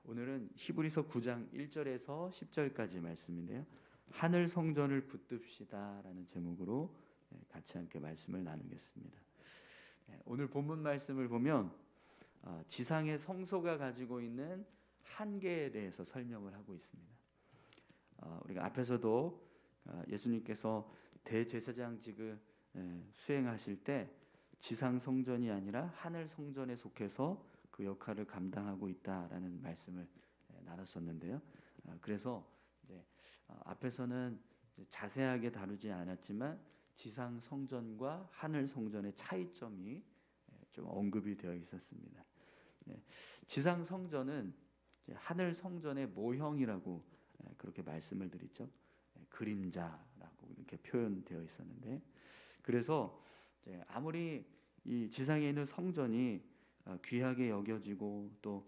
오늘은 히브리서 9장 1절에서 10절까지 말씀인데요. 하늘 성전을 붙듭시다라는 제목으로 같이 함께 말씀을 나누겠습니다. 오늘 본문 말씀을 보면 지상의 성소가 가지고 있는 한계에 대해서 설명을 하고 있습니다. 우리가 앞에서도 예수님께서 대제사장직을 수행하실 때 지상 성전이 아니라 하늘 성전에 속해서 그 역할을 감당하고 있다라는 말씀을 나눴었는데요. 그래서 이제 앞에서는 자세하게 다루지 않았지만 지상 성전과 하늘 성전의 차이점이 좀 언급이 되어 있었습니다. 지상 성전은 하늘 성전의 모형이라고 그렇게 말씀을 드리죠. 그림자라고 이렇게 표현되어 있었는데, 그래서 아무리 이 지상에 있는 성전이 귀하게 여겨지고 또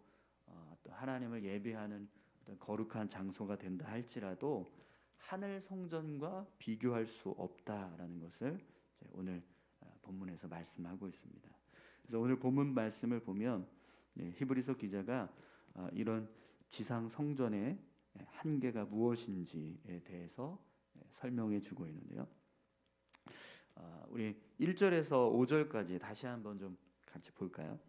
하나님을 예배하는 어떤 거룩한 장소가 된다 할지라도 하늘 성전과 비교할 수 없다라는 것을 오늘 본문에서 말씀하고 있습니다. 그래서 오늘 본문 말씀을 보면 히브리서 기자가 이런 지상 성전의 한계가 무엇인지에 대해서 설명해 주고 있는데요. 우리 1절에서 5절까지 다시 한번 좀 같이 볼까요?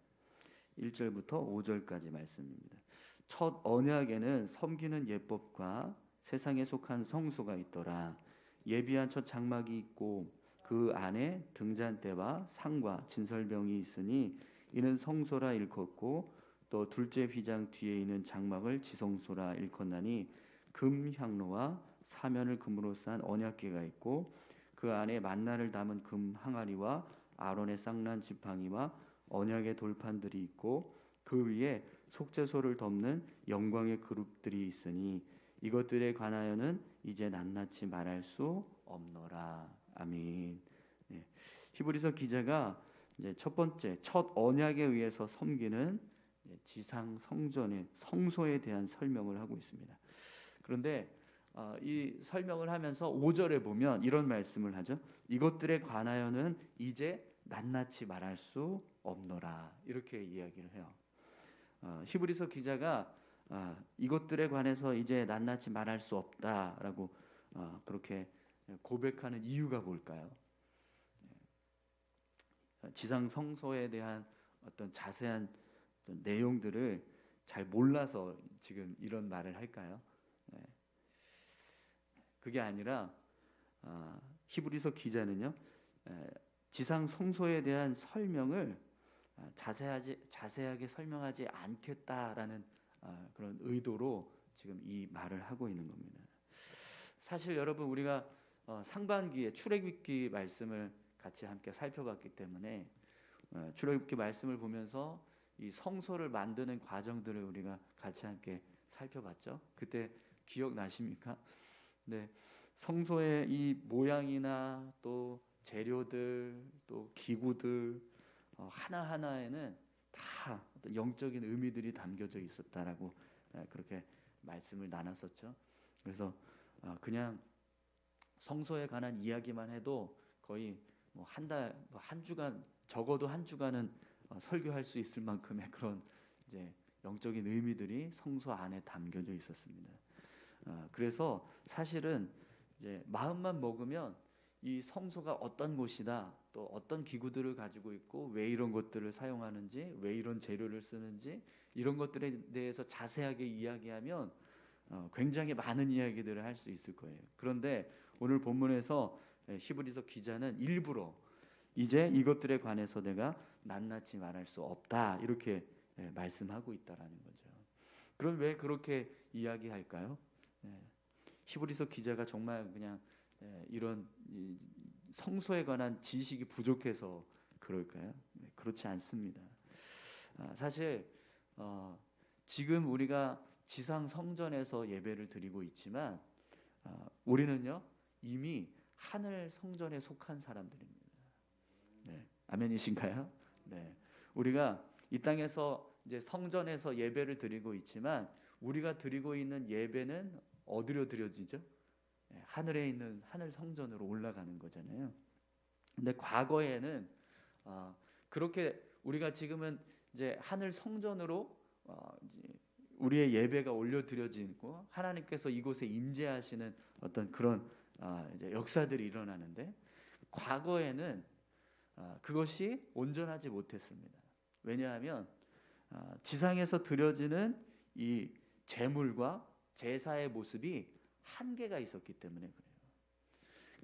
1절부터 5절까지 말씀입니다. 첫 언약에는 섬기는 예법과 세상에 속한 성소가 있더라. 예비한 첫 장막이 있고 그 안에 등잔대와 상과 진설병이 있으니 이는 성소라 일컫고, 또 둘째 휘장 뒤에 있는 장막을 지성소라 일컫나니 금 향로와 사면을 금으로 싼 언약궤가 있고 그 안에 만나를 담은 금 항아리와 아론의 쌍난 지팡이와 언약의 돌판들이 있고 그 위에 속죄소를 덮는 영광의 그룹들이 있으니 이것들에 관하여는 이제 낱낱이 말할 수 없노라. 아멘. 히브리서 기자가 이제 첫 언약에 의해서 섬기는 지상 성전의 성소에 대한 설명을 하고 있습니다. 그런데 이 설명을 하면서 5절에 보면 이런 말씀을 하죠. 이것들에 관하여는 이제 낱낱이 말할 수 없노라. 이렇게 이야기를 해요. 히브리서 기자가 이것들에 관해서 이제 낱낱이 말할 수 없다라고 그렇게 고백하는 이유가 뭘까요? 지상 성소에 대한 어떤 자세한 어떤 내용들을 잘 몰라서 지금 이런 말을 할까요? 그게 아니라 히브리서 기자는요, 지상 성소에 대한 설명을 자세하게 설명하지 않겠다라는 그런 의도로 지금 이 말을 하고 있는 겁니다. 사실 여러분, 우리가 상반기에 출애굽기 말씀을 같이 함께 살펴봤기 때문에 출애굽기 말씀을 보면서 이 성소를 만드는 과정들을 우리가 같이 함께 살펴봤죠. 그때 기억나십니까? 네, 성소의 이 모양이나 또 재료들, 또 기구들 하나하나에는 다 어떤 영적인 의미들이 담겨져 있었다라고 그렇게 말씀을 나눴었죠. 그래서 그냥 성소에 관한 이야기만 해도 거의 한 주간, 적어도 한 주간은 설교할 수 있을 만큼의 그런 이제 영적인 의미들이 성소 안에 담겨져 있었습니다. 그래서 사실은 이제 마음만 먹으면 이 성소가 어떤 곳이다, 또 어떤 기구들을 가지고 있고 왜 이런 것들을 사용하는지, 왜 이런 재료를 쓰는지, 이런 것들에 대해서 자세하게 이야기하면 굉장히 많은 이야기들을 할 수 있을 거예요. 그런데 오늘 본문에서 히브리서 기자는 일부러 이제 이것들에 관해서 내가 낱낱이 말할 수 없다, 이렇게 말씀하고 있다라는 거죠. 그럼 왜 그렇게 이야기할까요? 히브리서 기자가 정말 그냥 이런 성소에 관한 지식이 부족해서 그럴까요? 그렇지 않습니다. 사실 지금 우리가 지상 성전에서 예배를 드리고 있지만 우리는요 이미 하늘 성전에 속한 사람들입니다. 네, 아멘이신가요? 네, 우리가 이 땅에서 이제 성전에서 예배를 드리고 있지만 우리가 드리고 있는 예배는 어디로 드려지죠? 하늘에 있는 하늘 성전으로 올라가는 거잖아요. 근데 과거에는 그렇게 우리가 지금은 이제 하늘 성전으로 이제 우리의 예배가 올려드려지고 하나님께서 이곳에 임재하시는 어떤 그런 이제 역사들이 일어나는데, 과거에는 그것이 온전하지 못했습니다. 왜냐하면 지상에서 드려지는 이 제물과 제사의 모습이 한계가 있었기 때문에 그래요.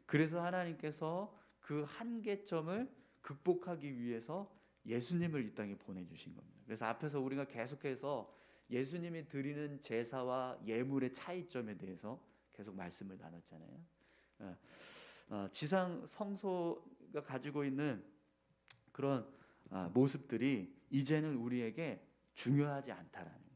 그래서 하나님께서 그 한계점을 극복하기 위해서 예수님을 이 땅에 보내주신 겁니다. 그래서 앞에서 우리가 계속해서 예수님이 드리는 제사와 예물의 차이점에 대해서 계속 말씀을 나눴잖아요. 지상 성소가 가지고 있는 그런 모습들이 이제는 우리에게 중요하지 않다라는 거예요.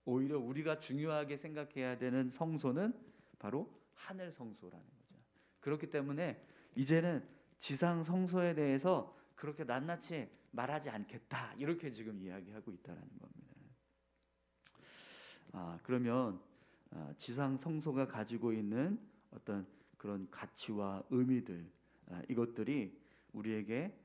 오히려 우리가 중요하게 생각해야 되는 성소는 바로 하늘 성소라는 거죠. 그렇기 때문에 이제는 지상 성소에 대해서 그렇게 낱낱이 말하지 않겠다, 이렇게 지금 이야기하고 있다는 겁니다. 그러면 지상 성소가 가지고 있는 어떤 그런 가치와 의미들, 이것들이 우리에게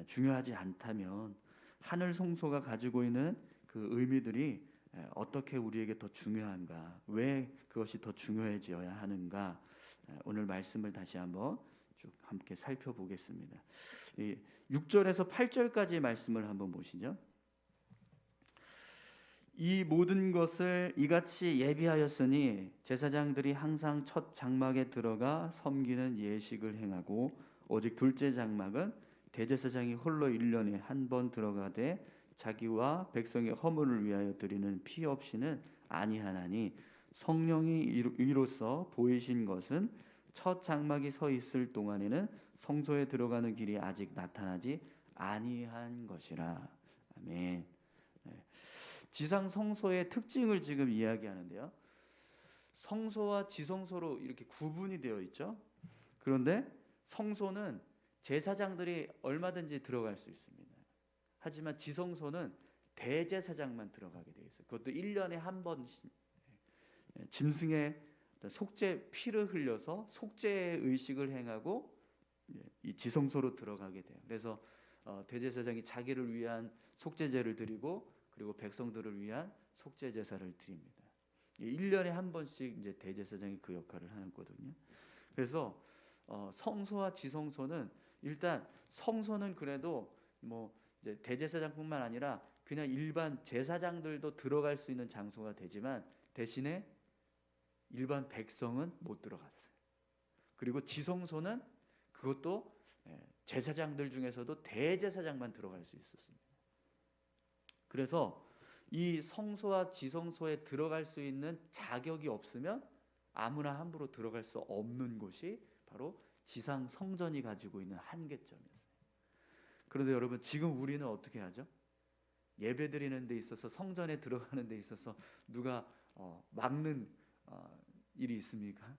중요하지 않다면 하늘 성소가 가지고 있는 그 의미들이 어떻게 우리에게 더 중요한가, 왜 그것이 더 중요해져야 하는가, 오늘 말씀을 다시 한번 쭉 함께 살펴보겠습니다. 6절에서 8절까지의 말씀을 한번 보시죠. 이 모든 것을 이같이 예비하였으니 제사장들이 항상 첫 장막에 들어가 섬기는 예식을 행하고, 오직 둘째 장막은 대제사장이 홀로 1년에 한 번 들어가되 자기와 백성의 허물을 위하여 드리는 피 없이는 아니하나니, 성령이 이로써 보이신 것은 첫 장막이 서 있을 동안에는 성소에 들어가는 길이 아직 나타나지 아니한 것이라. 아멘. 지상 성소의 특징을 지금 이야기하는데요. 성소와 지성소로 이렇게 구분이 되어 있죠. 그런데 성소는 제사장들이 얼마든지 들어갈 수 있습니다. 하지만 지성소는 대제사장만 들어가게 되어 있어요. 그것도 1년에 한 번씩 짐승의 속죄 피를 흘려서 속죄의 의식을 행하고 이 지성소로 들어가게 돼요. 그래서 대제사장이 자기를 위한 속죄제를 드리고, 그리고 백성들을 위한 속죄 제사를 드립니다. 1년에 한 번씩 이제 대제사장이 그 역할을 하는 거거든요. 그래서 성소와 지성소는, 일단 성소는 그래도 뭐 이제 대제사장뿐만 아니라 그냥 일반 제사장들도 들어갈 수 있는 장소가 되지만, 대신에 일반 백성은 못 들어갔어요. 그리고 지성소는 그것도 제사장들 중에서도 대제사장만 들어갈 수 있었습니다. 그래서 이 성소와 지성소에 들어갈 수 있는 자격이 없으면 아무나 함부로 들어갈 수 없는 곳이 바로 지상 성전이 가지고 있는 한계점이었어요. 그런데 여러분, 지금 우리는 어떻게 하죠? 예배드리는 데 있어서, 성전에 들어가는 데 있어서 누가 막는 일이 있습니까?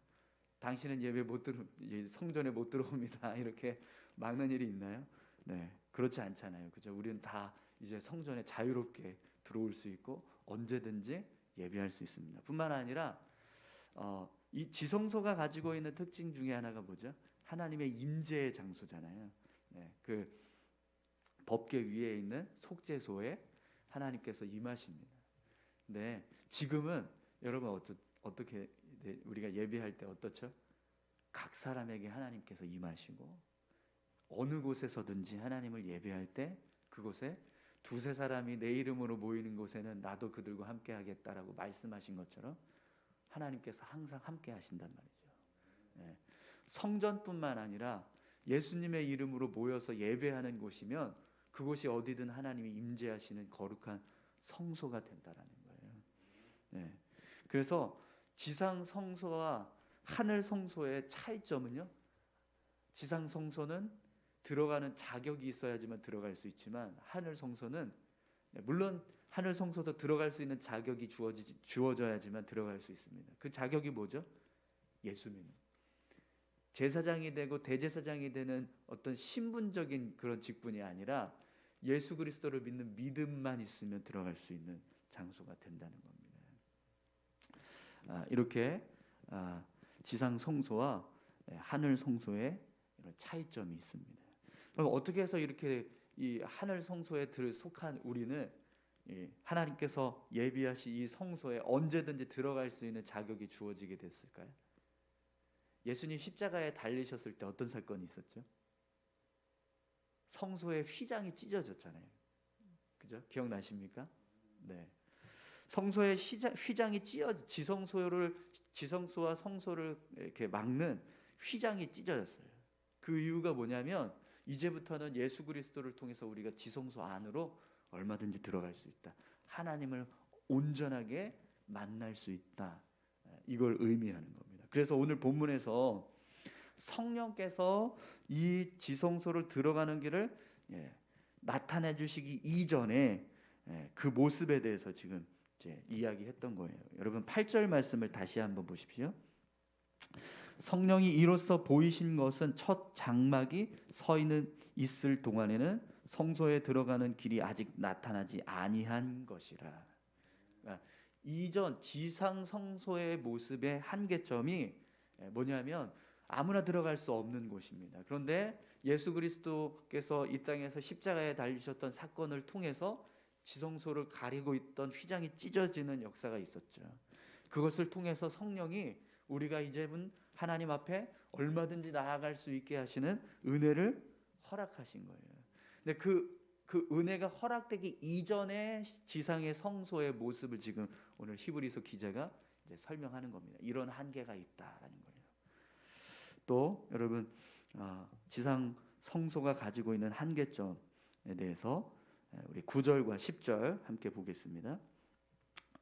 당신은 예배 못 들어, 성전에 못 들어옵니다, 이렇게 막는 일이 있나요? 네, 그렇지 않잖아요. 그죠? 우리는 다 이제 성전에 자유롭게 들어올 수 있고 언제든지 예배할 수 있습니다. 뿐만 아니라 이 지성소가 가지고 있는 특징 중에 하나가 뭐죠? 하나님의 임재의 장소잖아요. 네, 그 법궤 위에 있는 속죄소에 하나님께서 임하십니다. 네, 지금은 여러분 어떻게 우리가 예배할 때 어떻죠? 각 사람에게 하나님께서 임하시고, 어느 곳에서든지 하나님을 예배할 때 그곳에 두세 사람이 내 이름으로 모이는 곳에는 나도 그들과 함께 하겠다라고 말씀하신 것처럼 하나님께서 항상 함께 하신단 말이죠. 네. 성전뿐만 아니라 예수님의 이름으로 모여서 예배하는 곳이면 그곳이 어디든 하나님이 임재하시는 거룩한 성소가 된다라는 거예요. 네. 그래서 지상 성소와 하늘 성소의 차이점은요, 지상 성소는 들어가는 자격이 있어야지만 들어갈 수 있지만, 하늘 성소는 물론 하늘 성소도 들어갈 수 있는 자격이 주어져야지만 들어갈 수 있습니다. 그 자격이 뭐죠? 예수 믿는, 제사장이 되고 대제사장이 되는 어떤 신분적인 그런 직분이 아니라 예수 그리스도를 믿는 믿음만 있으면 들어갈 수 있는 장소가 된다는 겁니다. 이렇게 지상 성소와 하늘 성소의 이런 차이점이 있습니다. 그럼 어떻게 해서 이렇게 이 하늘 성소에 속한 우리는 하나님께서 예비하신 이 성소에 언제든지 들어갈 수 있는 자격이 주어지게 됐을까요? 예수님 십자가에 달리셨을 때 어떤 사건이 있었죠? 성소의 휘장이 찢어졌잖아요. 그죠? 기억나십니까? 네. 성소의 휘장이 지성소와 성소를 이렇게 막는 휘장이 찢어졌어요. 그 이유가 뭐냐면 이제부터는 예수 그리스도를 통해서 우리가 지성소 안으로 얼마든지 들어갈 수 있다. 하나님을 온전하게 만날 수 있다. 이걸 의미하는 겁니다. 그래서 오늘 본문에서 성령께서 이 지성소를 들어가는 길을 나타내 주시기 이전에 그 모습에 대해서 지금 이제 이야기했던 거예요. 여러분 8절 말씀을 다시 한번 보십시오. 성령이 이로써 보이신 것은 첫 장막이 서 있을 동안에는 성소에 들어가는 길이 아직 나타나지 아니한 것이라. 그러니까 이전 지상 성소의 모습의 한계점이 뭐냐면 아무나 들어갈 수 없는 곳입니다. 그런데 예수 그리스도께서 이 땅에서 십자가에 달리셨던 사건을 통해서 지성소를 가리고 있던 휘장이 찢어지는 역사가 있었죠. 그것을 통해서 성령이 우리가 이제는 하나님 앞에 얼마든지 나아갈 수 있게 하시는 은혜를 허락하신 거예요. 근데 그 은혜가 허락되기 이전에 지상의 성소의 모습을 지금 오늘 히브리서 기자가 이제 설명하는 겁니다. 이런 한계가 있다라는 거예요. 또 여러분 지상 성소가 가지고 있는 한계점에 대해서 우리 9절과 10절 함께 보겠습니다.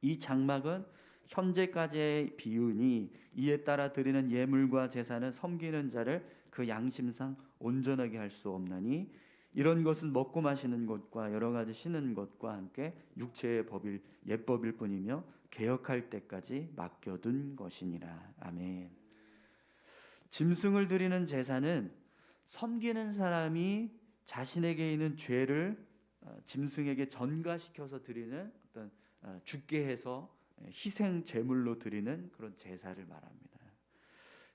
이 장막은 현재까지의 비유니 이에 따라 드리는 예물과 제사는 섬기는 자를 그 양심상 온전하게 할 수 없나니 이런 것은 먹고 마시는 것과 여러 가지 신는 것과 함께 육체의 예법일 뿐이며 개혁할 때까지 맡겨둔 것이니라. 아멘. 짐승을 드리는 제사는 섬기는 사람이 자신에게 있는 죄를 짐승에게 전가시켜서 드리는 어떤 죽게 해서 희생 제물로 드리는 그런 제사를 말합니다.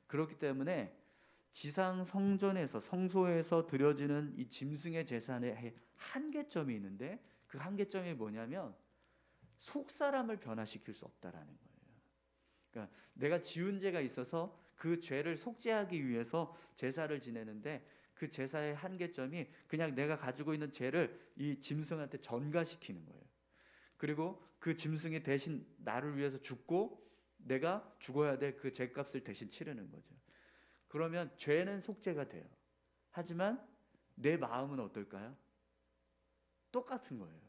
그렇기 때문에 지상 성전에서 성소에서 드려지는 이 짐승의 제사에 한계점이 있는데 그 한계점이 뭐냐면 속 사람을 변화시킬 수 없다라는 거예요. 그러니까 내가 지은 죄가 있어서 그 죄를 속죄하기 위해서 제사를 지내는데 그 제사의 한계점이 그냥 내가 가지고 있는 죄를 이 짐승한테 전가시키는 거예요. 그리고 그 짐승이 대신 나를 위해서 죽고 내가 죽어야 될 그 죄값을 대신 치르는 거죠. 그러면 죄는 속죄가 돼요. 하지만 내 마음은 어떨까요? 똑같은 거예요.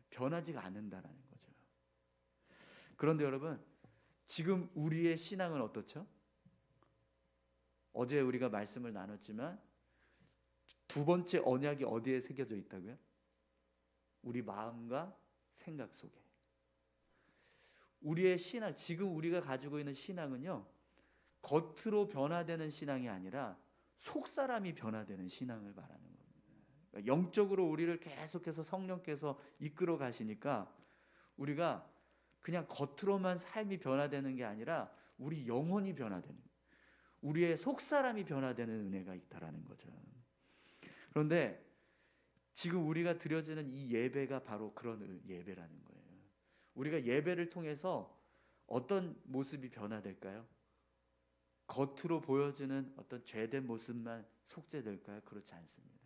변하지가 않는다라는 거죠. 그런데 여러분, 지금 우리의 신앙은 어떻죠? 어제 우리가 말씀을 나눴지만 두 번째 언약이 어디에 새겨져 있다고요? 우리 마음과 생각 속에. 우리의 신앙, 지금 우리가 가지고 있는 신앙은요, 겉으로 변화되는 신앙이 아니라 속 사람이 변화되는 신앙을 말하는 겁니다. 그러니까 영적으로 우리를 계속해서 성령께서 이끌어 가시니까 우리가 그냥 겉으로만 삶이 변화되는 게 아니라 우리 영혼이 변화되는, 우리의 속 사람이 변화되는 은혜가 있다라는 거죠. 그런데 지금 우리가 드려지는 이 예배가 바로 그런 예배라는 거예요. 우리가 예배를 통해서 어떤 모습이 변화될까요? 겉으로 보여지는 어떤 죄된 모습만 속죄될까요? 그렇지 않습니다.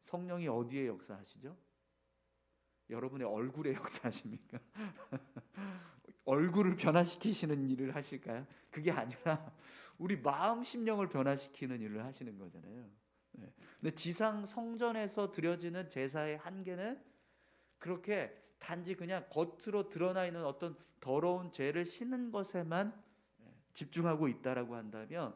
성령이 어디에 역사하시죠? 여러분의 얼굴에 역사하십니까? 얼굴을 변화시키시는 일을 하실까요? 그게 아니라 우리 마음 심령을 변화시키는 일을 하시는 거잖아요. 네. 근데 지상 성전에서 드려지는 제사의 한계는 그렇게 단지 그냥 겉으로 드러나 있는 어떤 더러운 죄를 씻는 것에만 집중하고 있다라고 한다면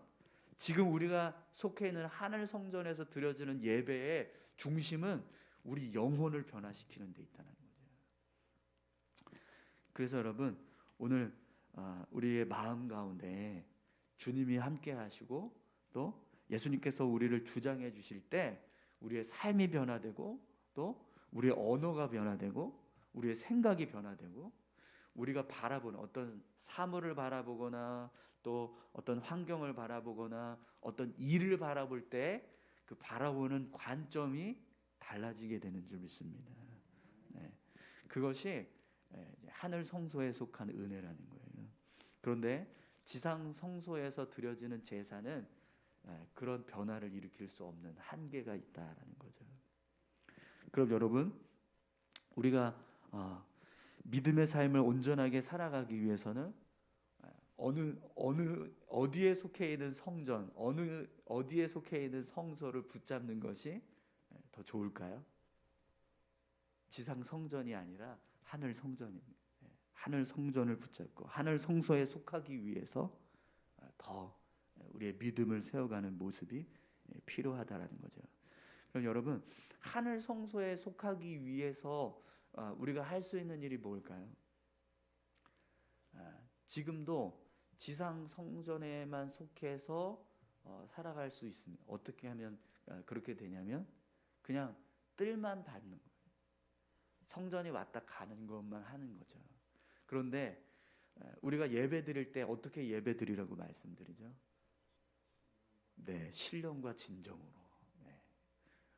지금 우리가 속해 있는 하늘 성전에서 드려지는 예배의 중심은 우리 영혼을 변화시키는 데 있다는 거죠. 그래서 여러분 오늘 우리의 마음 가운데 주님이 함께 하시고 또 예수님께서 우리를 주장해 주실 때 우리의 삶이 변화되고 또 우리의 언어가 변화되고 우리의 생각이 변화되고 우리가 바라보는 어떤 사물을 바라보거나 또 어떤 환경을 바라보거나 어떤 일을 바라볼 때 그 바라보는 관점이 달라지게 되는 줄 믿습니다. 네. 그것이 하늘 성소에 속한 은혜라는 거예요. 그런데 지상 성소에서 드려지는 제사는 그런 변화를 일으킬 수 없는 한계가 있다라는 거죠. 그럼 여러분, 우리가 믿음의 삶을 온전하게 살아가기 위해서는 어디에 속해 있는 성전, 어디에 속해 있는 성소를 붙잡는 것이 더 좋을까요? 지상 성전이 아니라 하늘 성전입니다. 하늘 성전을 붙잡고 하늘 성소에 속하기 위해서 더 우리의 믿음을 세워가는 모습이 필요하다라는 거죠. 그럼 여러분, 하늘 성소에 속하기 위해서 우리가 할 수 있는 일이 뭘까요? 지금도 지상 성전에만 속해서 살아갈 수 있습니다. 어떻게 하면 그렇게 되냐면 그냥 뜰만 받는 거예요. 성전이 왔다 가는 것만 하는 거죠. 그런데 우리가 예배 드릴 때 어떻게 예배 드리라고 말씀드리죠? 네, 신령과 진정으로. 네.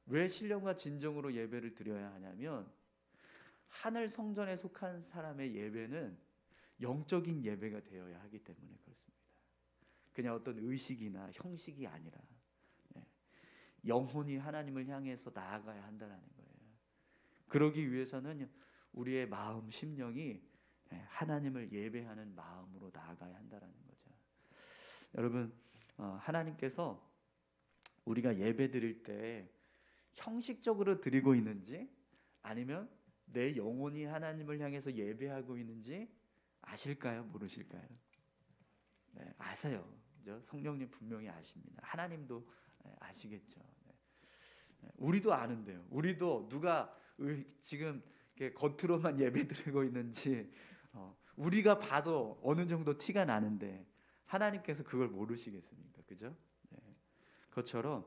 왜 신령과 진정으로 예배를 드려야 하냐면 하늘 성전에 속한 사람의 예배는 영적인 예배가 되어야 하기 때문에 그렇습니다. 그냥 어떤 의식이나 형식이 아니라 영혼이 하나님을 향해서 나아가야 한다는 거예요. 그러기 위해서는 우리의 마음, 심령이 하나님을 예배하는 마음으로 나아가야 한다는 거죠. 여러분, 하나님께서 우리가 예배 드릴 때 형식적으로 드리고 있는지 아니면 내 영혼이 하나님을 향해서 예배하고 있는지 아실까요? 모르실까요? 네, 아세요. 그죠? 성령님 분명히 아십니다. 하나님도 아시겠죠. 네. 우리도 아는데요. 우리도 누가 지금 겉으로만 예배드리고 있는지 우리가 봐도 어느 정도 티가 나는데 하나님께서 그걸 모르시겠습니까? 그죠? 네. 그것처럼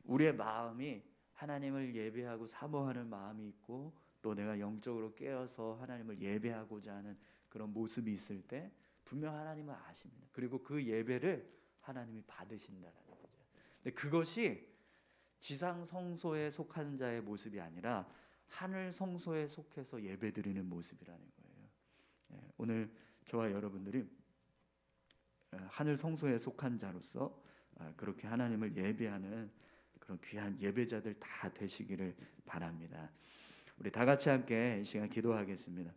우리의 마음이 하나님을 예배하고 사모하는 마음이 있고 또 내가 영적으로 깨어서 하나님을 예배하고자 하는 그런 모습이 있을 때 분명 하나님은 아십니다. 그리고 그 예배를 하나님이 받으신다는 거죠. 근데 그것이 지상 성소에 속한 자의 모습이 아니라 하늘 성소에 속해서 예배드리는 모습이라는 거예요. 오늘 저와 여러분들이 하늘 성소에 속한 자로서 그렇게 하나님을 예배하는 그런 귀한 예배자들 다 되시기를 바랍니다. 우리 다 같이 함께 이 시간 기도하겠습니다.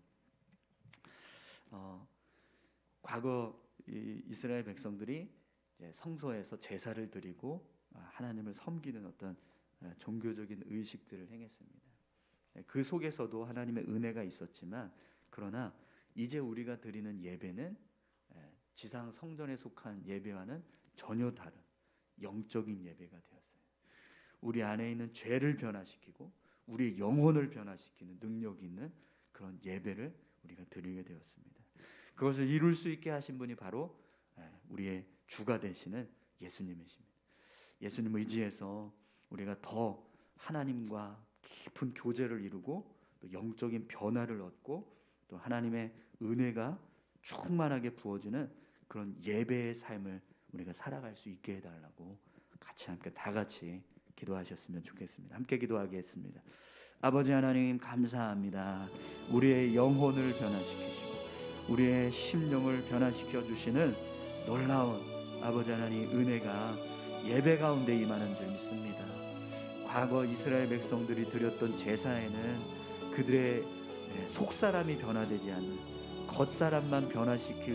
과거 이스라엘 백성들이 이제 성소에서 제사를 드리고 하나님을 섬기는 어떤 종교적인 의식들을 행했습니다. 그 속에서도 하나님의 은혜가 있었지만 그러나 이제 우리가 드리는 예배는 지상 성전에 속한 예배와는 전혀 다른 영적인 예배가 되었어요. 우리 안에 있는 죄를 변화시키고 우리의 영혼을 변화시키는 능력 있는 그런 예배를 우리가 드리게 되었습니다. 그것을 이룰 수 있게 하신 분이 바로 우리의 주가 되시는 예수님이십니다. 예수님 의지해서 우리가 더 하나님과 깊은 교제를 이루고 또 영적인 변화를 얻고 또 하나님의 은혜가 충만하게 부어지는 그런 예배의 삶을 우리가 살아갈 수 있게 해달라고 같이 함께 다 같이 기도하셨으면 좋겠습니다. 함께 기도하겠습니다. 아버지 하나님 감사합니다. 우리의 영혼을 변화시키시고 우리의 심령을 변화시켜 주시는 놀라운 아버지 하나님 은혜가 예배 가운데 임하는 줄 믿습니다. 과거 이스라엘 백성들이 드렸던 제사에는 그들의 속사람이 변화되지 않는 겉사람만 변화시킬